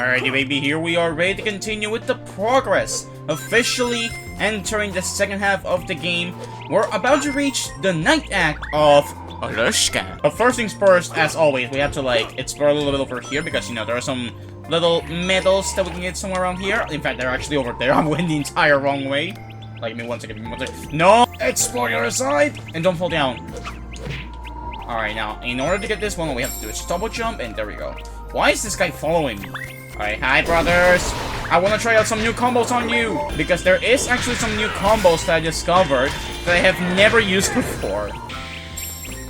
Alrighty, baby, here we are ready to continue with the progress. Officially entering the second half of the game. We're about to reach the ninth act of Alushka. But first things first, as always, we have to, like, explore a little bit over here because, you know, there are some little medals that we can get somewhere around here. In fact, they're actually over there. I'm going the entire wrong way. Like, give me one second, No! Explore your side! And don't fall down. Alright, now, in order to get this one, what we have to do is double jump, and there we go. Why is this guy following me? Alright, hi, brothers! I want to try out some new combos on you! Because there is actually some new combos that I discovered that I have never used before.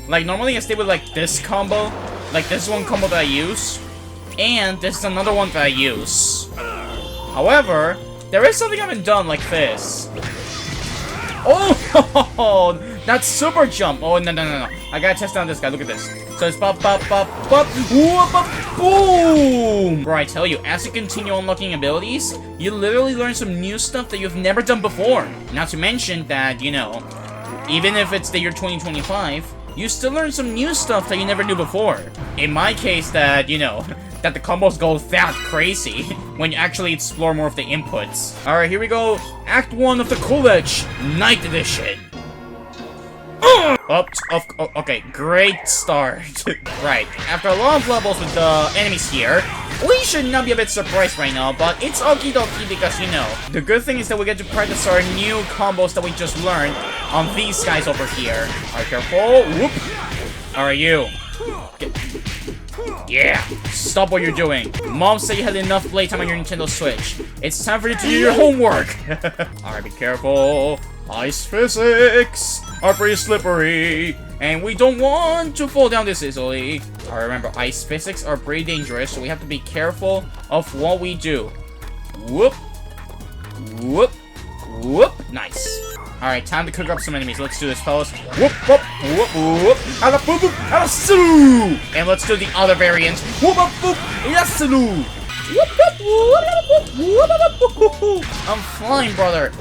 Like, normally I stay with, like, this combo. Like, this is one combo that I use. And this is another one that I use. However, there is something I haven't done like this. Oh! That's super jump! Oh, no. I gotta test out this guy. Look at this. So it's pop, pop, pop, pop, whoop, pop, boom! Bro, I tell you, as you continue unlocking abilities, you literally learn some new stuff that you've never done before. Not to mention that, you know, even if it's the year 2025, you still learn some new stuff that you never knew before. In my case, that, you know, that the combos go that crazy when you actually explore more of the inputs. Alright, here we go. Act 1 of the Coolidge Night Edition. Okay, great start. Right, after a lot of levels with the enemies here, we should not be a bit surprised right now, but it's okie dokie because, you know, the good thing is that we get to practice our new combos that we just learned on these guys over here. Alright, careful. Whoop. Alright, you. Yeah, stop what you're doing. Mom said you had enough playtime on your Nintendo Switch. It's time for you to do your homework. Alright, be careful. Ice physics are pretty slippery, and we don't want to fall down this easily. Alright, remember, ice physics are pretty dangerous, so we have to be careful of what we do. Whoop. Whoop. Whoop. Nice. Alright, time to cook up some enemies. Let's do this, fellas. Whoop, whoop, whoop, whoop. Ala boop, boop, ala sulu. And let's do the other variant. Whoop, whoop, whoop, yasulu. I'm flying, brother.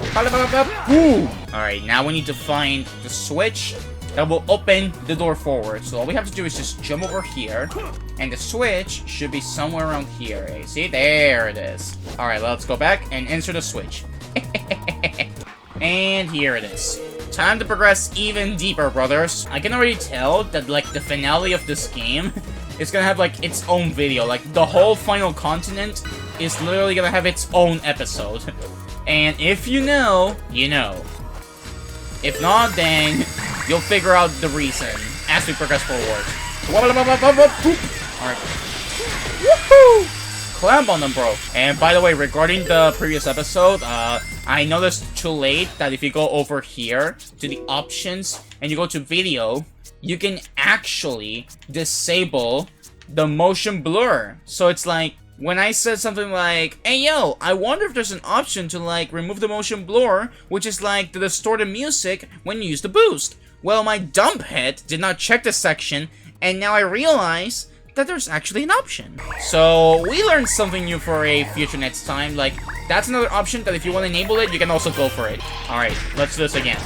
Alright, now we need to find the switch that will open the door forward. So all we have to do is just jump over here, and the switch should be somewhere around here. Eh? See? There it is. Alright, let's go back and insert the switch. And here it is. Time to progress even deeper, brothers. I can already tell that, like, the finale of this game is gonna have, like, its own video. Like, the whole final continent is literally gonna have its own episode. And if you know, you know. If not, then you'll figure out the reason as we progress forward. Alright. Woohoo! Clamp on them, bro. And by the way, regarding the previous episode, I noticed too late that if you go over here to the options and you go to video, you can actually disable the motion blur. So it's like, when I said something like, hey yo, I wonder if there's an option to, like, remove the motion blur, which is like the distorted music when you use the boost. Well, my dumb head did not check this section, and now I realize that there's actually an option. So we learned something new for a future next time. Like, that's another option that if you want to enable it, you can also go for it. Alright, let's do this again.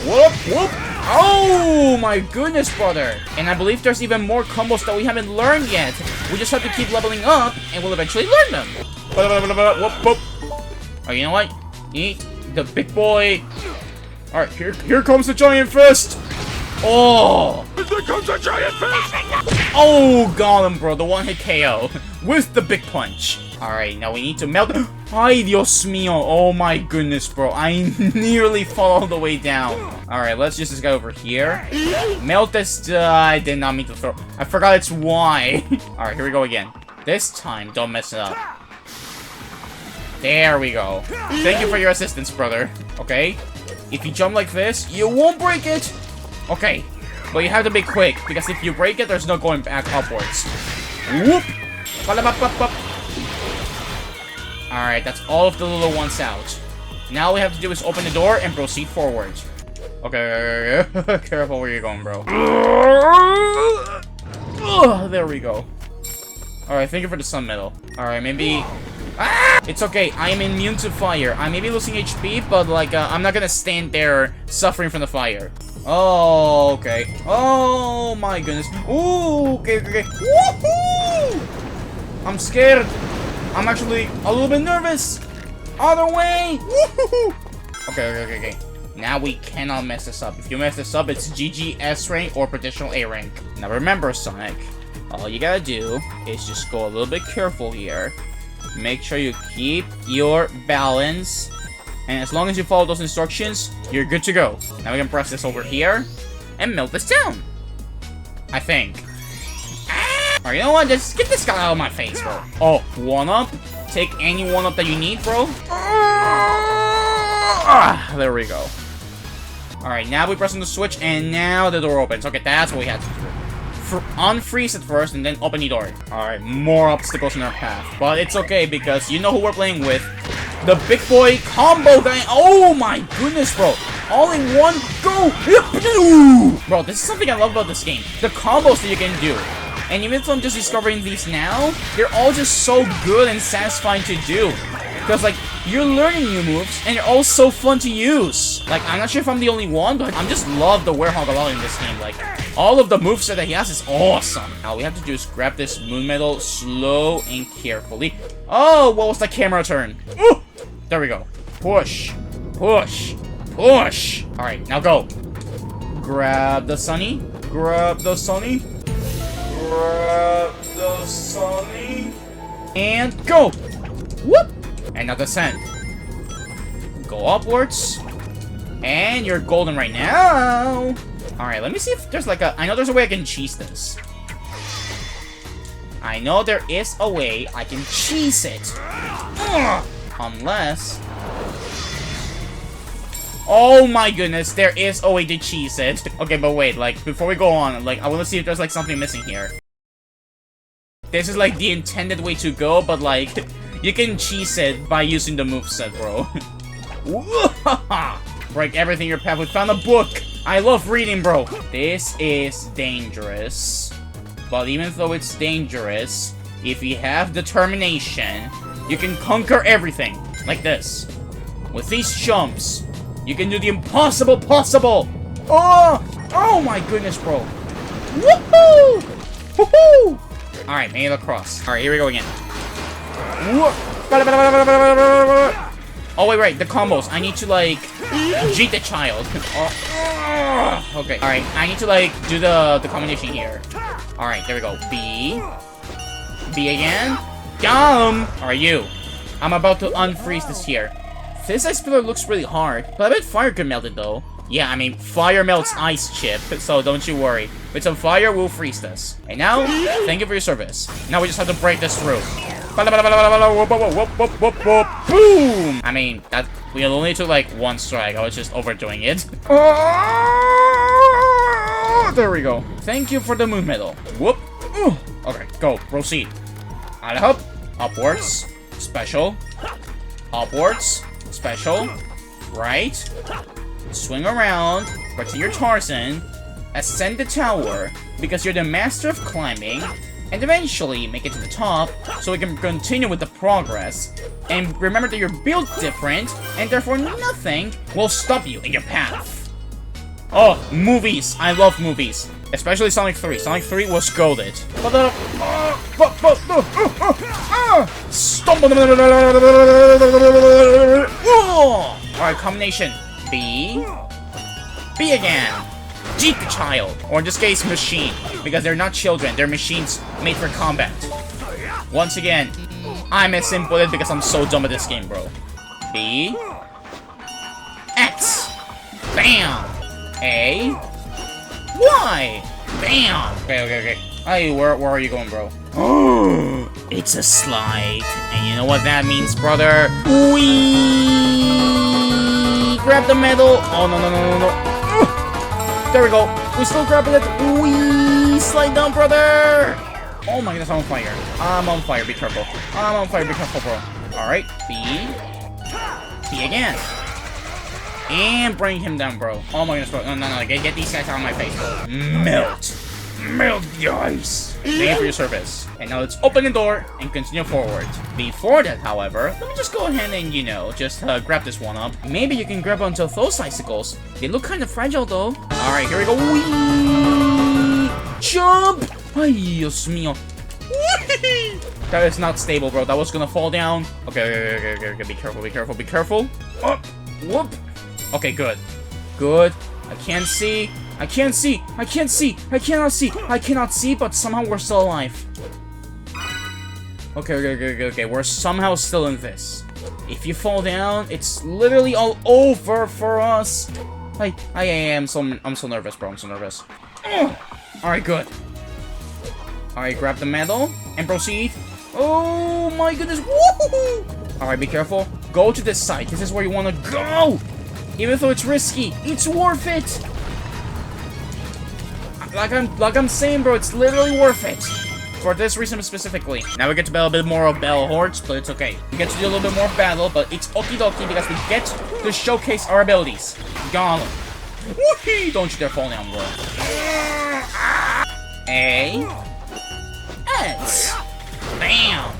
Whoop, whoop. Oh my goodness, brother. And I believe there's even more combos that we haven't learned yet. We just have to keep leveling up, and we'll eventually learn them. Whoop, whoop. Oh, you know what? Eat the big boy. Alright, here comes the giant fist. Oh! Here comes a giant fist! Oh, got him, bro. The one-hit KO with the big punch. Alright, now we need to melt. Ay, Dios mío. Oh my goodness, bro. I nearly fall all the way down. Alright, let's use this guy over here. Melt this. I did not mean to throw. I forgot it's Y. Alright, here we go again. This time, don't mess it up. There we go. Thank you for your assistance, brother. Okay? If you jump like this, you won't break it. Okay, but you have to be quick, because if you break it, there's no going back upwards. Whoop! Alright, that's all of the little ones out. Now all we have to do is open the door and proceed forward. Okay, careful where you're going, bro. There we go. Alright, thank you for the sun medal. Alright, maybe... Ah! It's okay, I am immune to fire. I may be losing HP, but, like, I'm not gonna stand there suffering from the fire. Oh, okay. Oh, my goodness. Ooh, okay. Woohoo! I'm scared. I'm actually a little bit nervous. Other way. Woo-hoo-hoo. Okay. Now we cannot mess this up. If you mess this up, it's GG S rank or traditional A rank. Now remember, Sonic, all you gotta do is just go a little bit careful here. Make sure you keep your balance. And as long as you follow those instructions, you're good to go. Now we can press this over here and melt this down. I think. Alright, you know what? Just get this guy out of my face, bro. Oh, 1-up? Take any 1-up that you need, bro. There we go. Alright, now we press on the switch, and now the door opens. Okay, that's what we had to do. Unfreeze it first, and then open the door. Alright, more obstacles in our path. But it's okay, because you know who we're playing with. The big boy combo guy. Oh my goodness, bro. All in one go. Bro, this is something I love about this game. The combos that you can do. And even though I'm just discovering these now, they're all just so good and satisfying to do. Because, like, you're learning new moves, and they're all so fun to use. Like, I'm not sure if I'm the only one, but I just love the Werehog a lot in this game. Like, all of the moveset that he has is awesome. All we have to do is grab this moon medal slow and carefully. Oh, what was the camera turn? Ooh! There we go. Push. Push. Push. Alright, now go. Grab the Sunny. Grab the Sunny. Grab the Sunny. And go. Whoop. And now descend. Go upwards. And you're golden right now. Alright, let me see if there's like a... I know there's a way I can cheese this. I know there is a way I can cheese it. Unless... Oh my goodness, there is a way to cheese it. Okay, but wait, like, before we go on, like, I want to see if there's, like, something missing here. This is, like, the intended way to go, but, like, you can cheese it by using the moveset, bro. Break everything in your path. We found a book. I love reading, bro. This is dangerous. But even though it's dangerous, if you have determination, you can conquer everything. Like this. With these jumps, you can do the impossible possible. Oh! Oh my goodness, bro. Woohoo! Woohoo! Alright, made it across. Alright, here we go again. Oh, wait, right. The combos. I need to, like, cheat the child. Okay. Alright, I need to, like, do the combination here. Alright, there we go. B. B again. Yum! Alright, you. I'm about to unfreeze this here. This ice pillar looks really hard, but I bet fire could melt it, though. Yeah, I mean, fire melts ice chip, so don't you worry. With some fire, we'll freeze this. And now, thank you for your service. Now we just have to break this through. Boom! I mean, that we only took like one strike. I was just overdoing it. There we go. Thank you for the moon medal. Whoop. Okay, go. Proceed. Up. Upwards. Special. Upwards. Special. Right. Swing around. Pretend you're Tarzan. Ascend the tower because you're the master of climbing. And eventually make it to the top, so we can continue with the progress. And remember that you're built different, and therefore nothing will stop you in your path. Oh, movies! I love movies. Especially Sonic 3. Sonic 3 was goated. Stop! Alright, combination. B. B again. Jeep the child, or in this case, machine, because they're not children, they're machines made for combat. Once again, I'm as simple because I'm so dumb at this game, bro. B. X. Bam. A. Y. Bam. Okay. Hey, where are you going, bro? Oh, it's a slide. And you know what that means, brother? Wee. Grab the medal. Oh, no. There we go. We still grabbing it. Wee! Slide down, brother! Oh my goodness, I'm on fire. I'm on fire. Be careful. I'm on fire. Be careful, bro. Alright. B. B again. And bring him down, bro. Oh my goodness, bro. No. Get these guys out of my face, bro. Melt. Melt the ice. Thank you for your service. And now let's open the door and continue forward. Before that, however, let me just go ahead and, you know, just grab this one up. Maybe you can grab onto those icicles. They look kind of fragile, though. Alright, here we go. Whee! Jump! Ay, Dios mío. Whee! That is not stable, bro. That was gonna fall down. Okay. Be careful. Oh, whoop. Okay, good. I can't see. I cannot see, but somehow we're still alive. Okay. We're somehow still in this. If you fall down, it's literally all over for us. I'm so nervous, bro. I'm so nervous. Alright, good. Alright, grab the medal and proceed. Oh my goodness. Woohoo! Alright, be careful. Go to this side. This is where you want to go. Even though it's risky, it's worth it. Like I'm saying, bro, it's literally worth it. For this reason specifically. Now we get to battle a bit more of battle hordes, but it's okay. We get to do a little bit more battle, but it's okie dokie because we get to showcase our abilities. Got 'em. Woohee! Don't you dare fall down, bro. A. S. Bam!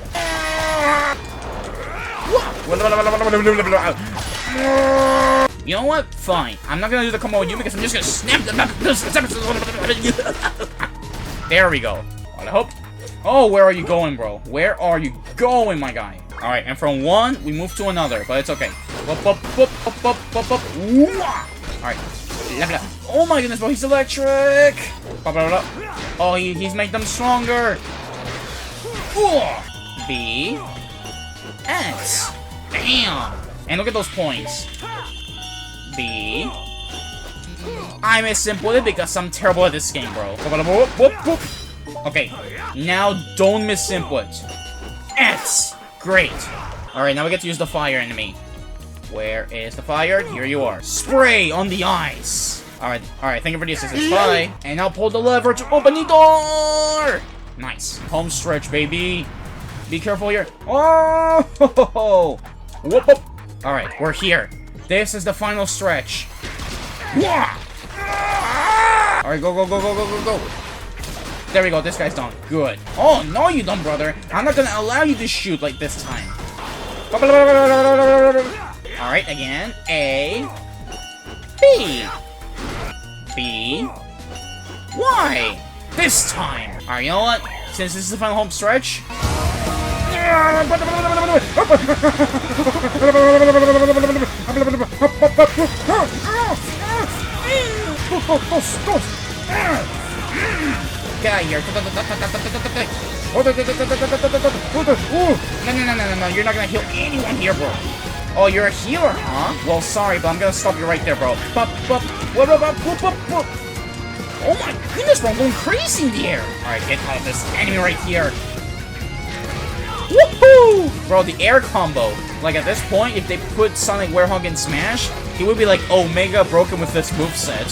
You know what? Fine. I'm not gonna do the combo with you because I'm just gonna snap the. There we go. I hope. Oh, where are you going, bro? Where are you going, my guy? Alright, and from one, we move to another, but it's okay. Alright. Oh my goodness, bro, he's electric! Oh, he's made them stronger! B. S. Bam! And look at those points. B. I misinput it because I'm terrible at this game, bro. Okay, now don't misinput. S. Great. Alright, now we get to use the fire enemy. Where is the fire? Here you are. Spray on the ice. Alright, thank you for the assistance. Bye. And now pull the lever to open the door. Nice. Home stretch, baby. Be careful here. Oh! Whoop, whoop. Alright, we're here. This is the final stretch. Alright, go. There we go, this guy's done. Good. Oh, no you don't, brother. I'm not gonna allow you to shoot like this time. Alright, again. A. B. B. Y. This time. Alright, you know what? Since this is the final home stretch. Get out of here. No. You're not gonna heal anyone here, bro. Oh, you're a healer, huh? Well, sorry, but I'm gonna stop you right there, bro. Oh my goodness, bro. I'm going crazy in the air. Alright, get out of this enemy right here. Woohoo! Bro, the air combo. Like, at this point, if they put Sonic Werehog in Smash, he would be like Omega broken with this moveset.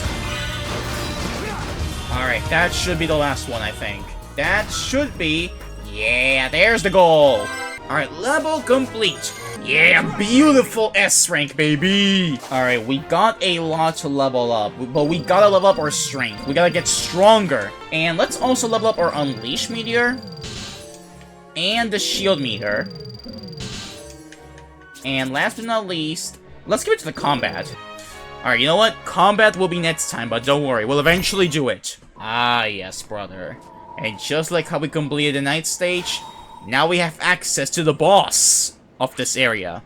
Alright, that should be the last one, I think. That should be... Yeah, there's the goal! Alright, level complete! Yeah, beautiful S rank, baby! Alright, we got a lot to level up, but we gotta level up our strength. We gotta get stronger. And let's also level up our Unleash meter. And the shield meter. And last but not least, let's give it to the combat. Alright, you know what? Combat will be next time, but don't worry, we'll eventually do it. Ah, yes, brother. And just like how we completed the night stage, now we have access to the boss of this area.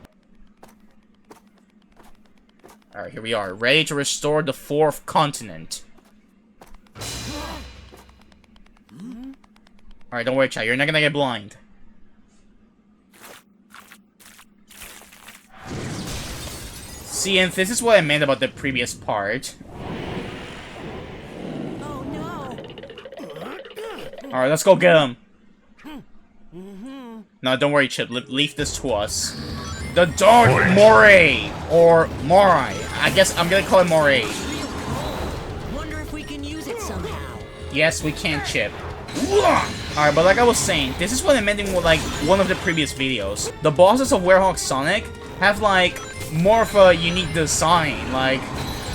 Alright, here we are, ready to restore the 4th continent. Alright, don't worry, chat, you're not gonna get blind. See, and this is what I meant about the previous part. Oh, no. Alright, let's go get him. No, don't worry, Chip. Leave this to us. The Dark Moray! Or Morai. I guess I'm gonna call it Moray. Wonder if we can use it somehow. Yes, we can, Chip. Alright, but like I was saying, this is what I meant in like one of the previous videos. The bosses of Werehog Sonic have like more of a unique design. Like,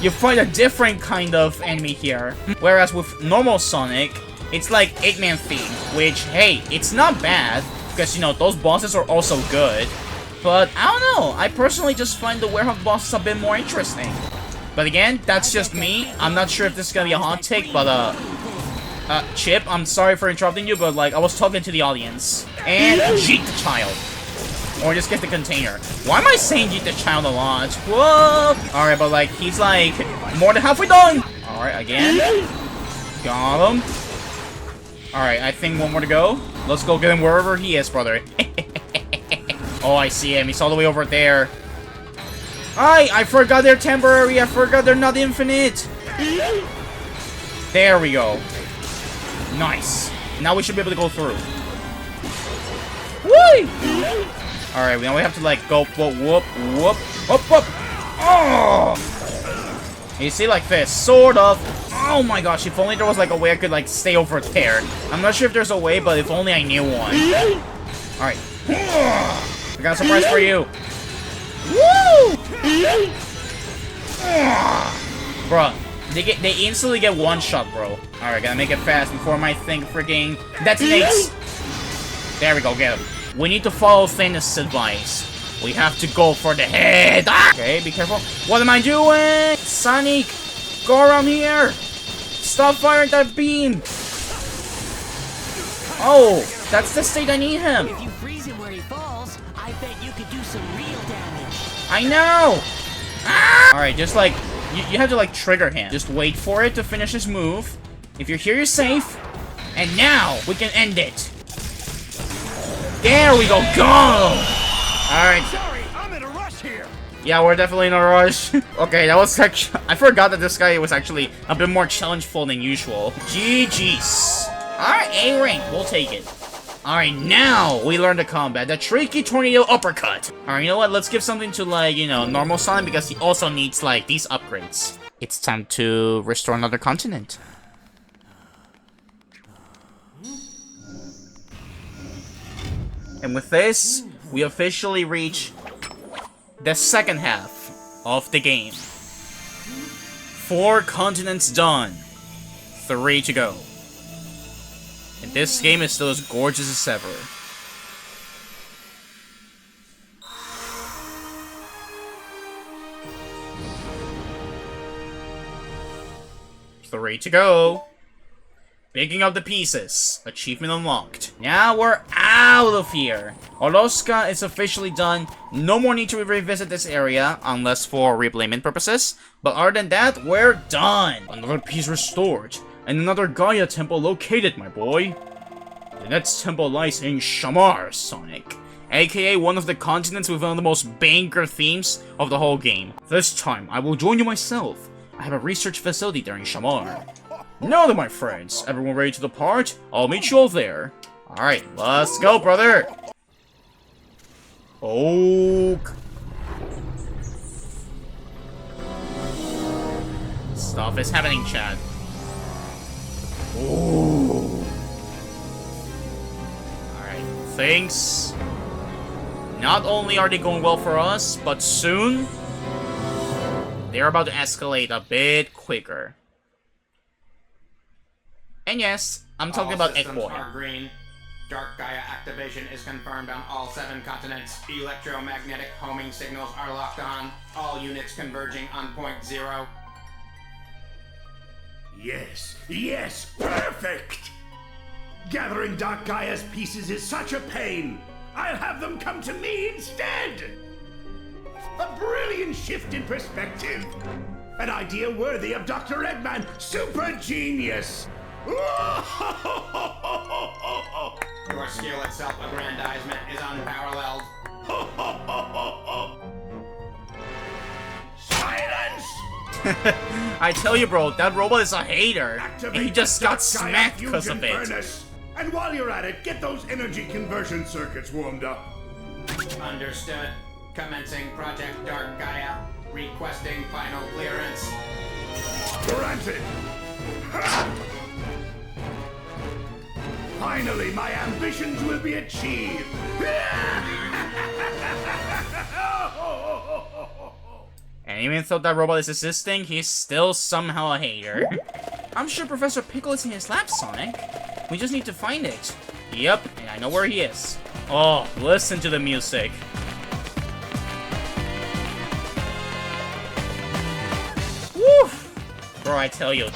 you fight a different kind of enemy here. Whereas with normal Sonic, it's like 8-man theme, which, hey, it's not bad, because, you know, those bosses are also good. But, I don't know, I personally just find the Werehog bosses a bit more interesting. But again, that's just me. I'm not sure if this is gonna be a hot take, but, Chip, I'm sorry for interrupting you, but, like, I was talking to the audience. And Jeet the Child. Or just get the container. Why am I saying Jeet the Child a lot? Whoa! Alright, but, like, he's, like, more than halfway done! Alright, again. Got him. Alright, I think one more to go. Let's go get him wherever he is, brother. Oh, I see him. He's all the way over there. I forgot they're temporary. I forgot they're not infinite. There we go. Nice. Now we should be able to go through. Whee! Alright, now we have to, like, go whoop, whoop, whoop, whoop, whoop. Oh! You see, like this. Sort of. Oh my gosh, if only there was, like, a way I could, like, stay over there. I'm not sure if there's a way, but if only I knew one. Alright. I got a surprise for you. Woo! Bruh, they instantly get one shot, bro. Alright, gotta make it fast before my thing freaking detonates. There we go, get him. We need to follow Thanos' advice. We have to go for the head. Ah! Okay, be careful. What am I doing? Sonic, go around here. Stop firing that beam. Oh, that's the state I need him. If you freeze him where he falls, I bet you could do some real damage. I know. Ah! All right, just like you have to like trigger him. Just wait for it to finish his move. If you're here, you're safe. And now we can end it. There we go. Go. All right. Sorry, I'm in a rush here. Yeah, we're definitely in a rush. Okay, that was actually... I forgot that this guy was actually a bit more challengeful than usual. GG's. Alright, A rank. We'll take it. Alright, now we learn the combat. The tricky tornado uppercut. Alright, you know what? Let's give something to, like, you know, normal Sonic because he also needs, like, these upgrades. It's time to restore another continent. And with this, we officially reach the second half of the game. 4 continents done. 3 to go. And this game is still as gorgeous as ever. Three to go. Picking up the pieces. Achievement unlocked. Now we're out of here. Oroska is officially done. No more need to revisit this area, unless for replayment purposes. But other than that, we're done. Another piece restored. And another Gaia temple located, my boy. The next temple lies in Shamar, Sonic. AKA one of the continents with one of the most banger themes of the whole game. This time, I will join you myself. I have a research facility there in Shamar. Now then, my friends, everyone ready to depart? I'll meet you all there. Alright, let's go, brother! Oak. Stuff is happening, Chad. Ooh. Alright, things... Not only are they going well for us, but soon... They're about to escalate a bit quicker. And yes, I'm talking about Ekboy. Are green. Dark Gaia activation is confirmed on all 7 continents. Electromagnetic homing signals are locked on. All units converging on point 0. Yes, perfect! Gathering Dark Gaia's pieces is such a pain. I'll have them come to me instead. A brilliant shift in perspective. An idea worthy of Dr. Eggman. Super genius! Your skill at self-aggrandizement is unparalleled. Silence! I tell you, bro, that robot is a hater. Activate And he just the got Dark Gaia smacked because fusion of it. furnace. And while you're at it, get those energy conversion circuits warmed up. Understood. Commencing Project Dark Gaia. Requesting final clearance. Granted. Finally, my ambitions will be achieved. And even though that robot is assisting, he's still somehow a hater. I'm sure Professor Pickle is in his lab, Sonic. We just need to find it. Yep, and I know where he is. Oh, listen to the music. Woo! Bro, I tell you,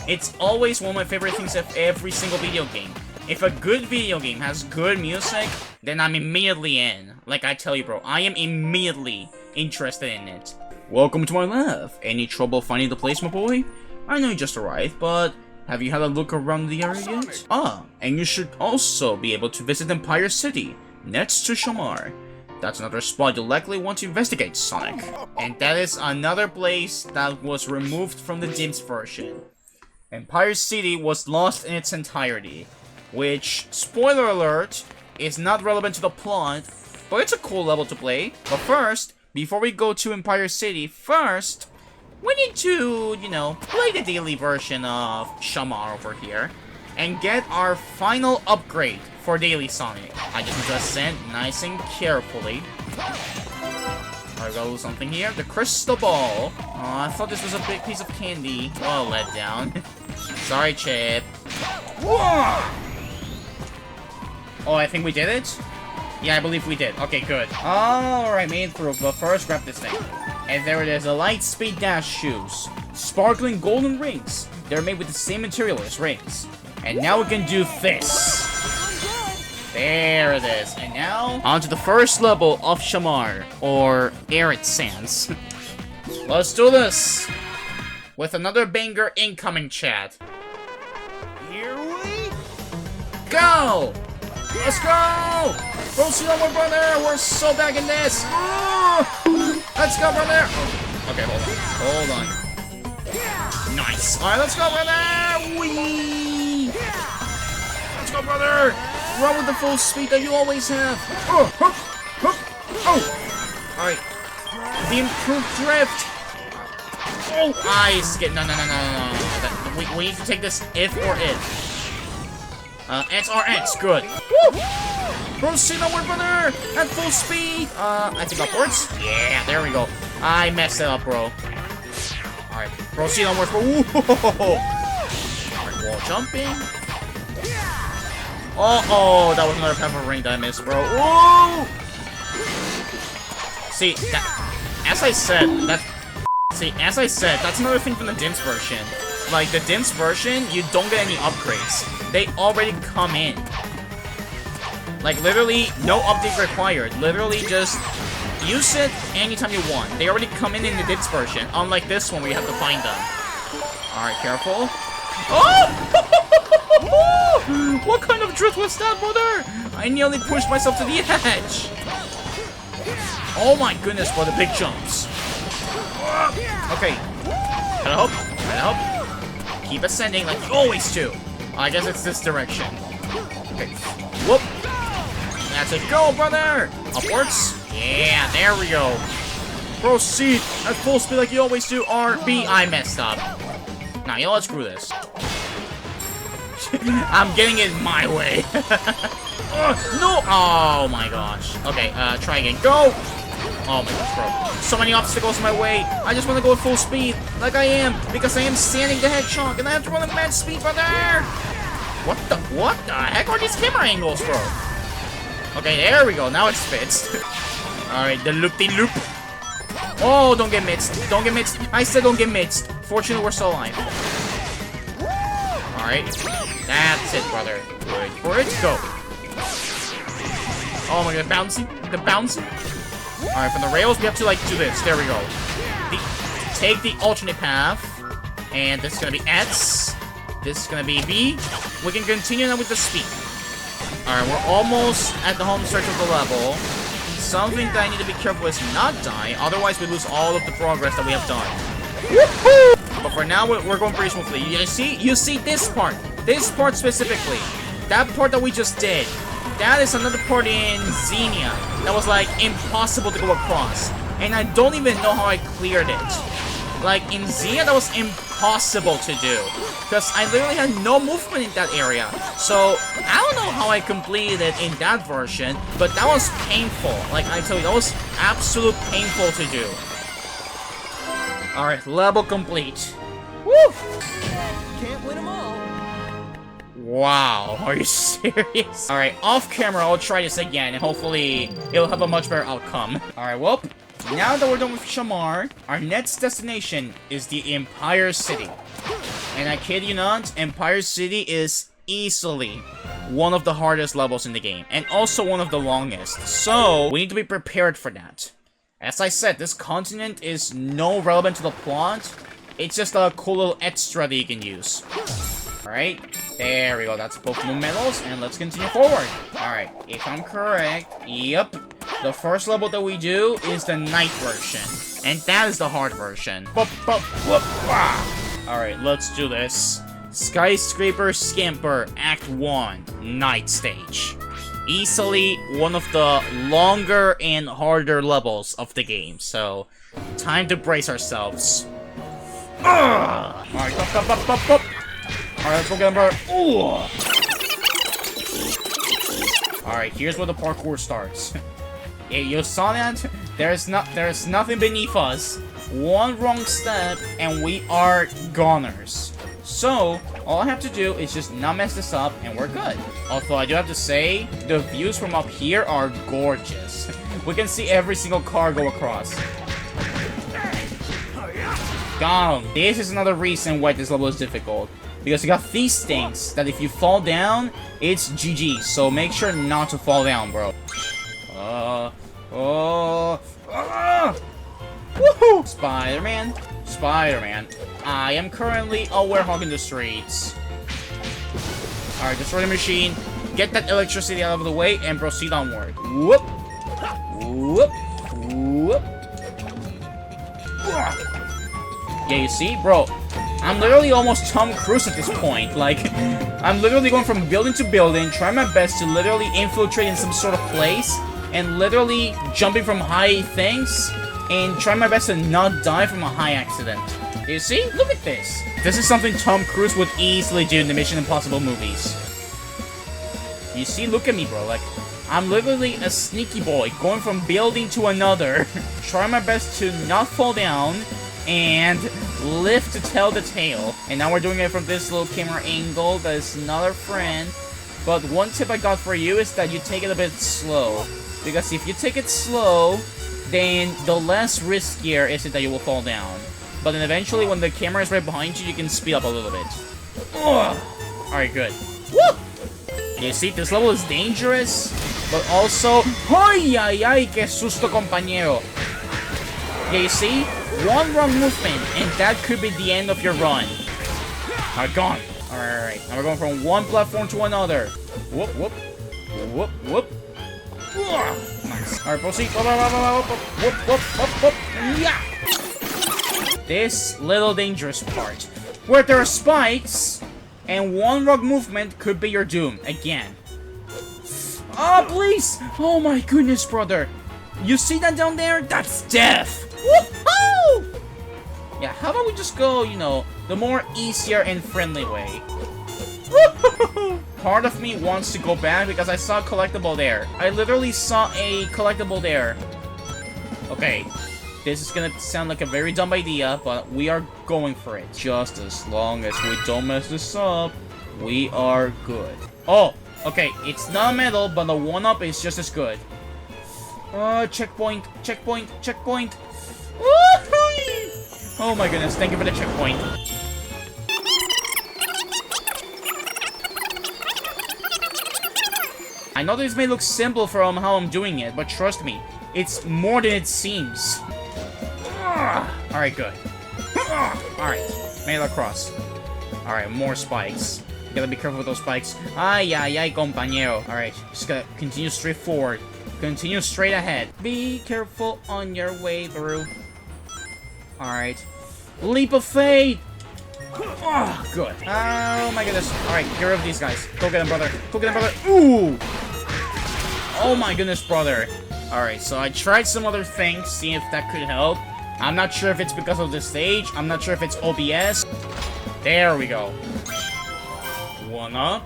It's always one of my favorite things of every single video game. If a good video game has good music, then I'm immediately in. Like I tell you, bro, I am immediately interested in it. Welcome to my lab. Any trouble finding the place, my boy? I know you just arrived, but have you had a look around the area yet? Ah, and you should also be able to visit Empire City, next to Shamar. That's another spot you'll likely want to investigate, Sonic. And that is another place that was removed from the DIMS version. Empire City was lost in its entirety, which, spoiler alert, is not relevant to the plot, but it's a cool level to play. But first, before we go to Empire City, we need to, you know, play the daily version of Shamar over here and get our final upgrade for Daily Sonic. I just need to ascend nice and carefully. I gotta lose something here. The crystal ball. Oh, I thought this was a big piece of candy. Oh, let down. Sorry, Chip. Whoa! Oh, I think we did it? Yeah, I believe we did. Okay, good. Alright, made it through. But first, grab this thing. And there it is, the Lightspeed Dash shoes. Sparkling golden rings. They're made with the same material as rings. And now we can do this. There it is. And now, on to the first level of Shamar, or Arid Sands. Let's do this! With another banger incoming, chat. Here we Go! Let's go! Proceed onward, brother! We're so back in this! Let's go, brother! Okay, hold on. Nice! Alright, let's go, brother! Whee! Let's go, brother! Run with the full speed that you always have! Alright. The improved drift! Oh! Ice! No. We need to take this if or if. X or X, good. Woo! Proceed onward, brother! At full speed! I think upwards? Yeah, there we go. I messed it up, bro. Alright, proceed onwards, bro. Alright, wall jumping. Oh, that was another pepper ring that I missed, bro. Whoa! See, as I said, that's another thing from the DIMS version. Like, the DIMS version, you don't get any upgrades. They already come in. Like, literally, no update required. Literally, just use it anytime you want. They already come in the DIMS version, unlike this one where you have to find them. Alright, careful. Oh! What kind of drift was that, brother? I nearly pushed myself to the edge. Oh my goodness, bro, the big jumps. Okay. Gotta hope. Keep ascending like you always do. I guess it's this direction. Okay. Whoop. That's it. Go, brother! Upwards. Yeah, there we go. Proceed at full speed like you always do. RB. I messed up. Now, you know, let's screw this. I'm getting it my way. No! Oh my gosh. Okay, try again. Go! Oh my gosh, bro. So many obstacles in my way. I just want to go at full speed, like I am, because I am SonicTheHedgehog, and I have to run at mad speed, brother! What the heck are these camera angles, bro? Okay, there we go. Now it's fixed. Alright, the loop-de-loop. Oh, don't get mixed. Don't get mixed. I said don't get mixed. Fortunately, we're still alive. Alright. That's it, brother. Wait for it. Go. Oh my god, the bouncing. Alright, from the rails, we have to, like, do this. There we go. Take the alternate path. And this is gonna be X. This is gonna be B. We can continue now with the speed. Alright, we're almost at the home stretch of the level. Something that I need to be careful is not die, otherwise we lose all of the progress that we have done. Woohoo! But for now, we're going pretty smoothly. You see this part. This part specifically. That part that we just did. That is another part in Xenia that was, like, impossible to go across. And I don't even know how I cleared it. Like, in Xenia, that was impossible to do. Because I literally had no movement in that area. So, I don't know how I completed it in that version, but that was painful. Like, I tell you, that was absolute painful to do. Alright, level complete. Woo! can't win them all. Wow, are you serious? Alright, off camera, I'll try this again, and hopefully it'll have a much better outcome. Alright, well, now that we're done with Shamar, our next destination is the Empire City. And I kid you not, Empire City is easily one of the hardest levels in the game, and also one of the longest. So, we need to be prepared for that. As I said, this continent is no relevant to the plot. It's just a cool little extra that you can use. Alright, there we go. That's both new medals, and let's continue forward. Alright, if I'm correct, yep. The first level that we do is the night version, and that is the hard version. Alright, let's do this. Skyscraper Scamper Act 1, Night Stage. Easily one of the longer and harder levels of the game, so time to brace ourselves. Alright, up. Alright, let's go get him. Alright, here's where the parkour starts. Yeah, you saw that? There's nothing beneath us. One wrong step, and we are goners. So, all I have to do is just not mess this up, and we're good. Although, I do have to say, the views from up here are gorgeous. We can see every single car go across. Got him. This is another reason why this level is difficult. Because you got these things that if you fall down, it's GG. So make sure not to fall down, bro. Woohoo! Spider-Man. I am currently a Werehog in the streets. Alright, destroy the machine. Get that electricity out of the way and proceed onward. Whoop! Yeah, you see? Bro, I'm literally almost Tom Cruise at this point. Like, I'm literally going from building to building, trying my best to literally infiltrate in some sort of place, and literally jumping from high things, and trying my best to not die from a high accident. You see? Look at this. This is something Tom Cruise would easily do in the Mission Impossible movies. You see? Look at me, bro. Like, I'm literally a sneaky boy, going from building to another, trying my best to not fall down, and live to tell the tale. And now we're doing it from this little camera angle that is not our friend. But one tip I got for you is that you take it a bit slow. Because if you take it slow, then the less riskier is it that you will fall down. But then eventually, when the camera is right behind you, you can speed up a little bit. Alright, good. Woo! You see, this level is dangerous, but also... ¡Ay, ay, ay! ¡Qué susto, compañero! Yeah, you see? One wrong movement, and that could be the end of your run. Alright, gone. Alright. Now we're going from one platform to another. Whoop, whoop. Whoop, whoop. Nice. Alright, proceed. Whoop, whoop, whoop, whoop. Yeah! This little dangerous part, where there are spikes, and one wrong movement could be your doom. Again. Oh, please! Oh my goodness, brother. You see that down there? That's death! Woohoo! Yeah, how about we just go, you know, the more easier and friendly way. Woohoo! Part of me wants to go back because I saw a collectible there. I literally saw a collectible there. Okay, this is gonna sound like a very dumb idea, but we are going for it. Just as long as we don't mess this up, we are good. Oh, okay, it's not a medal, but the 1-up is just as good. Checkpoint. Oh my goodness, thank you for the checkpoint. I know this may look simple from how I'm doing it, but trust me, it's more than it seems. Alright, good. Alright, made it across. Alright, more spikes. You gotta be careful with those spikes. Ay, ay, ay, compañero. Alright, just gotta continue straight forward. Continue straight ahead. Be careful on your way through. Alright. Leap of faith! Oh, good. Oh my goodness. Alright, get rid of these guys. Go get him, brother. Go get him, brother. Ooh! Oh my goodness, brother. Alright, so I tried some other things, see if that could help. I'm not sure if it's because of the stage. I'm not sure if it's OBS. There we go. 1-up.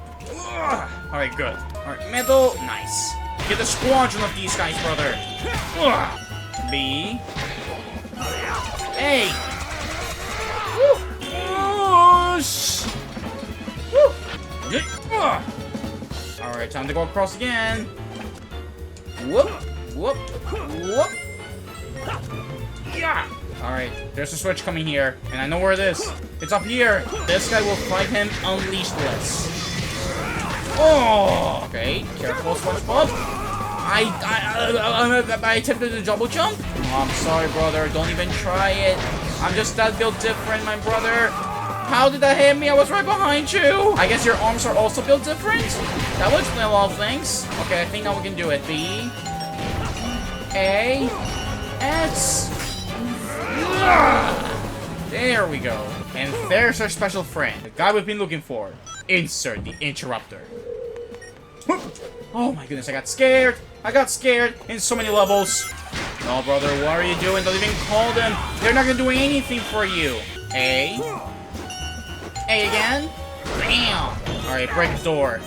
Alright, good. Alright, medal. Nice. Get a squadron of these guys, brother. B. Hey! Alright, time to go across again. Whoop! Whoop! Whoop! Yeah! Alright, there's a switch coming here, and I know where it is. It's up here. This guy will fight him unleashless. Oh! Okay, careful, SpongeBob. I attempted to double jump. Oh, I'm sorry, brother. Don't even try it. I'm just that built different, my brother. How did that hit me? I was right behind you. I guess your arms are also built different? That would explain a lot of things. Okay, I think now we can do it. B. A. X. There we go. And there's our special friend. The guy we've been looking for. Insert the interrupter. Oh my goodness, I got scared. I got scared in so many levels. No, brother, what are you doing? Don't even call them. They're not gonna do anything for you. A. A again. Bam. Alright, break the door.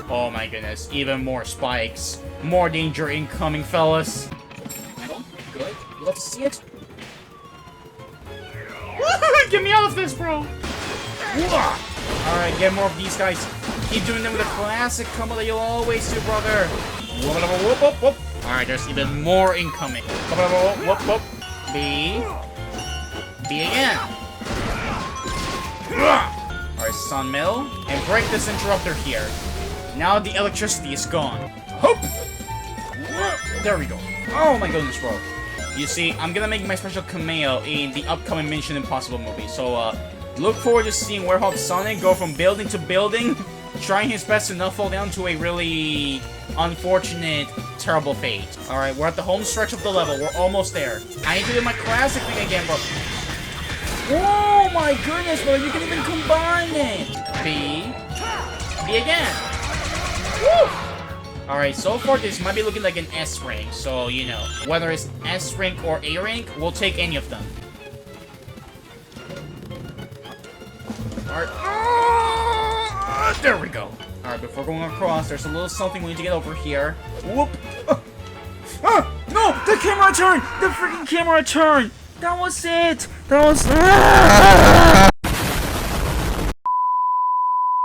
Oh my goodness, even more spikes. More danger incoming, fellas. Good. You love to see it? Get me out of this, bro. Alright, get more of these guys. Keep doing them with a classic combo that you'll always do, brother. Whoop, whoop, whoop. Alright, there's even more incoming. Whoop, whoop. B. B again. Alright, Sun Mill. And break this interrupter here. Now the electricity is gone. Hoop! There we go. Oh my goodness, bro. You see, I'm gonna make my special cameo in the upcoming Mission Impossible movie. So, look forward to seeing Werehog Sonic go from building to building, trying his best to not fall down to a really unfortunate, terrible fate. Alright, we're at the home stretch of the level. We're almost there. I need to do my classic thing again, bro. Oh my goodness, bro. You can even combine it. B. B again. Woo! Alright, so far this might be looking like an S rank, so you know. Whether it's S rank or A rank, we'll take any of them. Alright. There we go. Alright, before going across, there's a little something we need to get over here. Whoop! No! The camera turned! The freaking camera turned! That was it! That was...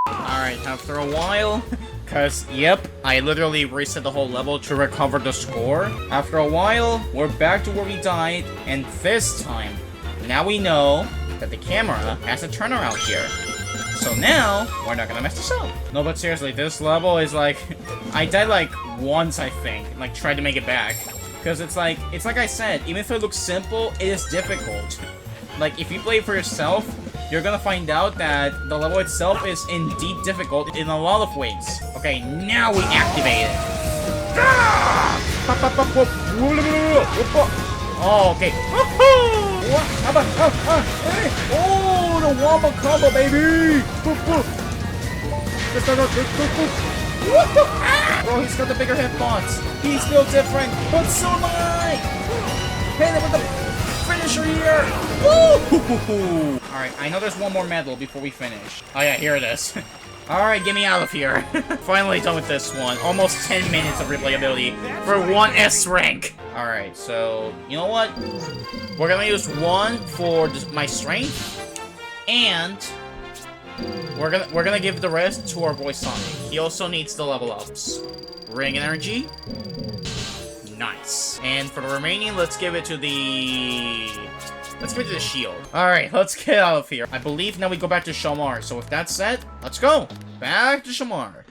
Alright, after a while... Cause, yep, I literally reset the whole level to recover the score. After a while, we're back to where we died, and this time, now we know that the camera has a turnaround here. So now, we're not gonna mess this up. No, but seriously, this level is like... I died like once, I think, like tried to make it back. Because it's like I said, even if it looks simple, it is difficult. Like, if you play it for yourself, you're gonna find out that the level itself is indeed difficult in a lot of ways. Okay, now we activate it. Oh, okay. Oh, the wombo combo, baby! Bro, he's got the bigger hitbox. He's still different, but so am I! Hit him with the finisher here! Woo! Alright, I know there's one more medal before we finish. Oh yeah, here it is. Alright, get me out of here. Finally done with this one. Almost 10 minutes of replayability for one S rank. Alright, so, you know what? We're gonna use one for my strength, and we're gonna give the rest to our boy Sonic. He also needs the level ups. Ring energy. Nice. And for the remaining, let's give it to the... Let's give it to the shield. Alright, let's get out of here. I believe now we go back to Shamar. So with that said, let's go. Back to Shamar.